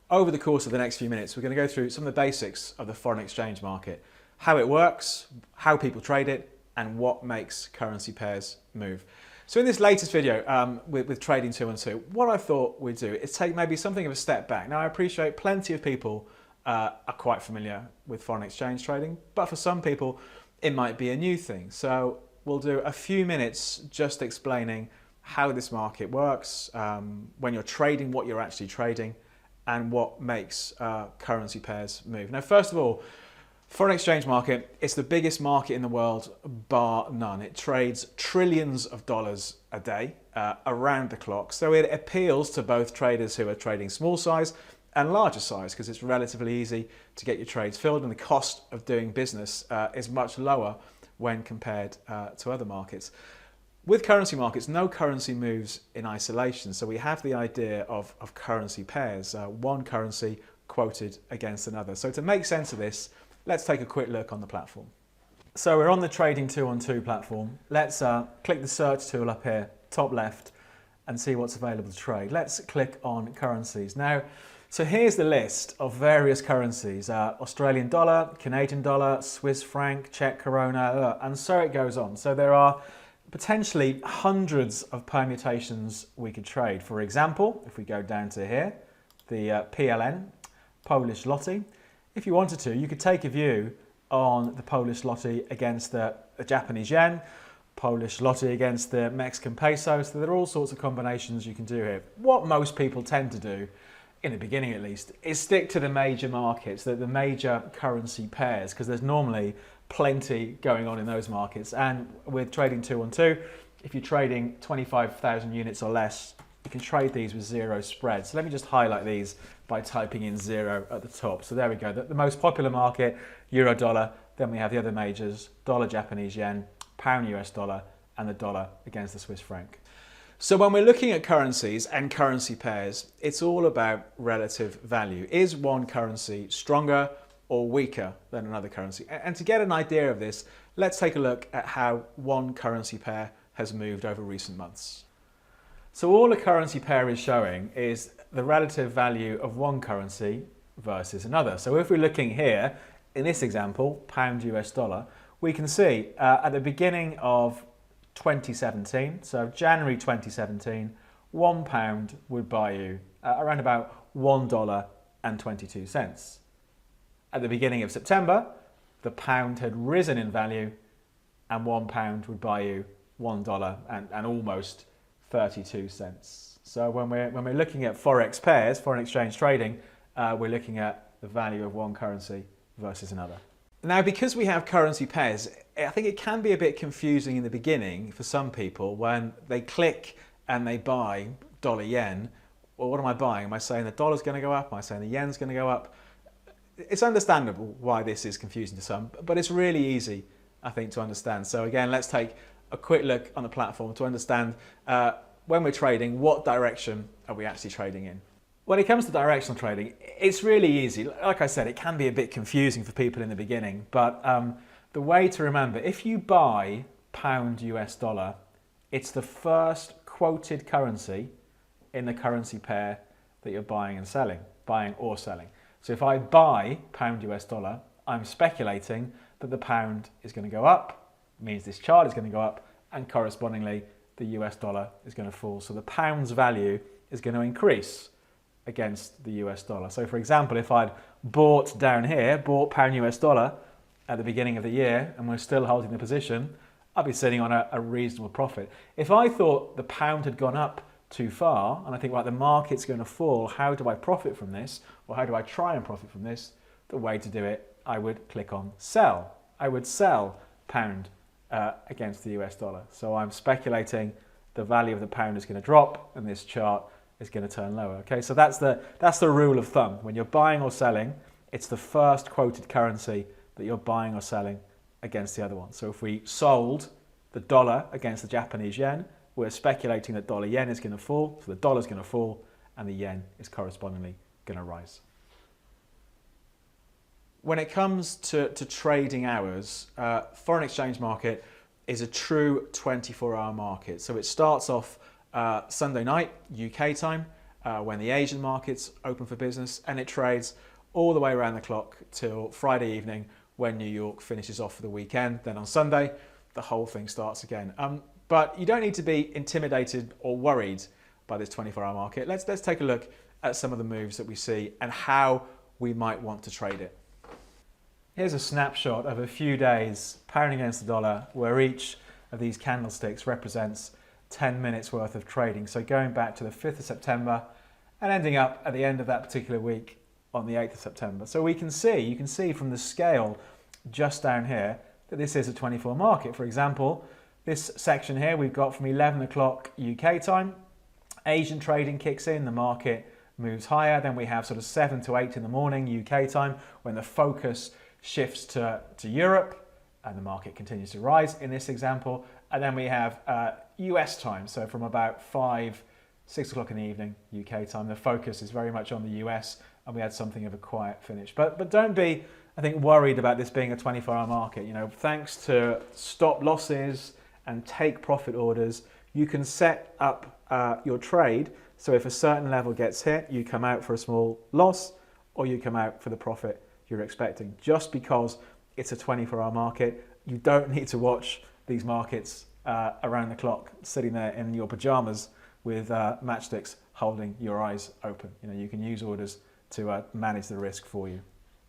Over the course of the next few minutes, we're going to go through some of the basics of the foreign exchange market, how it works, how people trade it, and what makes currency pairs move. So in this latest video with Trading 212, what I thought we'd do is take maybe something of a step back. Now I appreciate plenty of people are quite familiar with foreign exchange trading, but for some people it might be a new thing. So we'll do a few minutes just explaining how this market works, when you're trading, what you're actually trading, and what makes currency pairs move. Now, first of all, foreign exchange market, it's the biggest market in the world, bar none. It trades trillions of dollars a day, around the clock. So it appeals to both traders who are trading small size and larger size, because it's relatively easy to get your trades filled, and the cost of doing business is much lower when compared to other markets. With currency markets, no currency moves in isolation. So we have the idea of currency pairs, one currency quoted against another. So to make sense of this, let's take a quick look on the platform. So we're on the Trading 212 platform. Let's click the search tool up here, top left, and see what's available to trade. Let's click on currencies. Now, so here's the list of various currencies, Australian dollar, Canadian dollar, Swiss franc, Czech koruna, and so it goes on. So there are potentially hundreds of permutations we could trade. For example, if we go down to here, the PLN, Polish zloty, if you wanted to, you could take a view on the Polish zloty against the Japanese yen, Polish zloty against the Mexican peso. So there are all sorts of combinations you can do here. What most people tend to do, in the beginning at least, is stick to the major markets, the major currency pairs, because there's normally plenty going on in those markets. And with Trading 212, if you're trading 25,000 units or less, you can trade these with zero spread. So let me just highlight these by typing in zero at the top. So there we go, the most popular market, euro dollar, then we have the other majors, dollar Japanese yen, pound US dollar, and the dollar against the Swiss franc. So when we're looking at currencies and currency pairs, it's all about relative value. Is one currency stronger or weaker than another currency? And to get an idea of this, let's take a look at how one currency pair has moved over recent months. So all a currency pair is showing is the relative value of one currency versus another. So if we're looking here, in this example, pound US dollar, we can see at the beginning of 2017, so January 2017, £1 would buy you around about $1.22. At the beginning of September, the pound had risen in value, and £1 would buy you $1 and almost 32 cents. So when we're looking at Forex pairs, foreign exchange trading, we're looking at the value of one currency versus another. Now, because we have currency pairs, I think it can be a bit confusing in the beginning for some people when they click and they buy dollar yen. Well, what am I buying? Am I saying the dollar's going to go up? Am I saying the yen's going to go up? It's understandable why this is confusing to some, but it's really easy, I think, to understand. So again, let's take a quick look on the platform to understand when we're trading, what direction are we actually trading in? When it comes to directional trading, it's really easy. Like I said, it can be a bit confusing for people in the beginning, but the way to remember, if you buy pound US dollar, it's the first quoted currency in the currency pair that you're buying and selling, buying or selling. So if I buy pound US dollar, I'm speculating that the pound is going to go up, means this chart is going to go up, and correspondingly the US dollar is going to fall. So the pound's value is going to increase against the US dollar. So for example, if I'd bought down here, bought pound US dollar at the beginning of the year, and we're still holding the position, I'd be sitting on a reasonable profit. If I thought the pound had gone up too far, and I think, right, the market's going to fall, how do I profit from this? Or how do I try and profit from this? The way to do it, I would click on sell. I would sell pound against the US dollar. So I'm speculating the value of the pound is going to drop and this chart is going to turn lower. Okay, so that's the rule of thumb. When you're buying or selling, it's the first quoted currency that you're buying or selling against the other one. So if we sold the dollar against the Japanese yen, we're speculating that dollar yen is going to fall, so the dollar is going to fall and the yen is correspondingly going to rise. When it comes to trading hours, foreign exchange market is a true 24-hour market. So it starts off Sunday night, UK time, when the Asian markets open for business, and it trades all the way around the clock till Friday evening when New York finishes off for the weekend. Then on Sunday, the whole thing starts again. But you don't need to be intimidated or worried by this 24-hour market. Let's take a look at some of the moves that we see and how we might want to trade it. Here's a snapshot of a few days pound against the dollar, where each of these candlesticks represents 10 minutes worth of trading. So going back to the 5th of September and ending up at the end of that particular week on the 8th of September. So you can see from the scale just down here that this is a 24 market. For example, this section here we've got from 11 o'clock UK time, Asian trading kicks in, the market moves higher. Then we have sort of 7 to 8 in the morning UK time when the focus shifts to Europe and the market continues to rise in this example. And then we have US time, so from about 6 o'clock in the evening UK time, the focus is very much on the US, and we had something of a quiet finish. But don't be, I think, worried about this being a 24-hour market. You know, thanks to stop losses and take profit orders, you can set up your trade. So if a certain level gets hit, you come out for a small loss or you come out for the profit you're expecting. Just because it's a 24-hour market, you don't need to watch these markets around the clock, sitting there in your pajamas with matchsticks holding your eyes open. You know, you can use orders to manage the risk for you.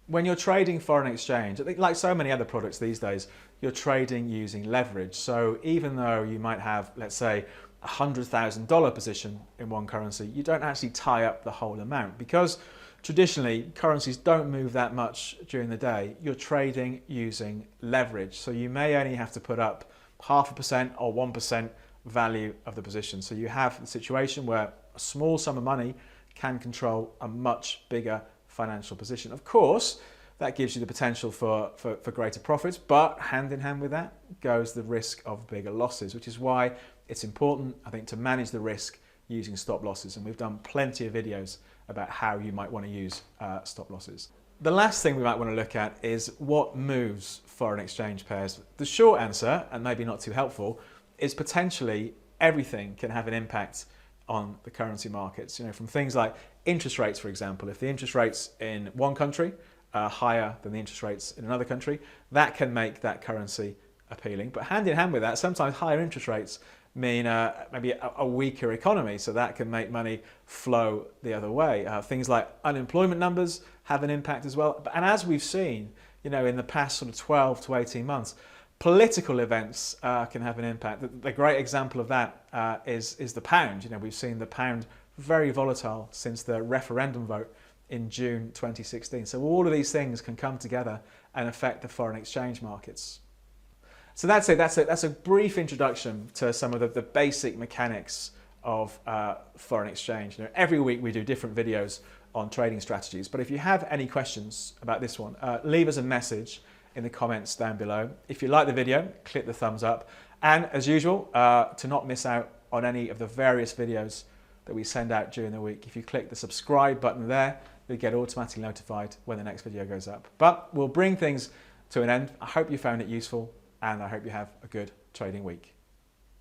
When you're trading foreign exchange, I think like so many other products these days, you're trading using leverage. So even though you might have, let's say, a $100,000 position in one currency, you don't actually tie up the whole amount, because traditionally currencies don't move that much during the day. You're trading using leverage. So you may only have to put up 0.5% or 1% value of the position. So you have the situation where a small sum of money can control a much bigger financial position. Of course, that gives you the potential for greater profits, but hand in hand with that goes the risk of bigger losses, which is why it's important, I think, to manage the risk using stop losses. And we've done plenty of videos about how you might want to use stop losses. The last thing we might want to look at is what moves foreign exchange pairs. The short answer, and maybe not too helpful, is potentially everything can have an impact on the currency markets. You know, from things like interest rates, for example. If the interest rates in one country are higher than the interest rates in another country, that can make that currency appealing. But hand in hand with that, sometimes higher interest rates mean maybe a weaker economy, so that can make money flow the other way. Things like unemployment numbers have an impact as well. And as we've seen, you know, in the past sort of 12 to 18 months, political events can have an impact. The great example of that is the pound. You know, we've seen the pound very volatile since the referendum vote in June 2016. So all of these things can come together and affect the foreign exchange markets. So that's it. That's a brief introduction to some of the basic mechanics of foreign exchange. You know, every week we do different videos on trading strategies. But if you have any questions about this one, leave us a message in the comments down below. If you like the video, click the thumbs up. And as usual, to not miss out on any of the various videos that we send out during the week, if you click the subscribe button there, you'll get automatically notified when the next video goes up. But we'll bring things to an end. I hope you found it useful, and I hope you have a good trading week.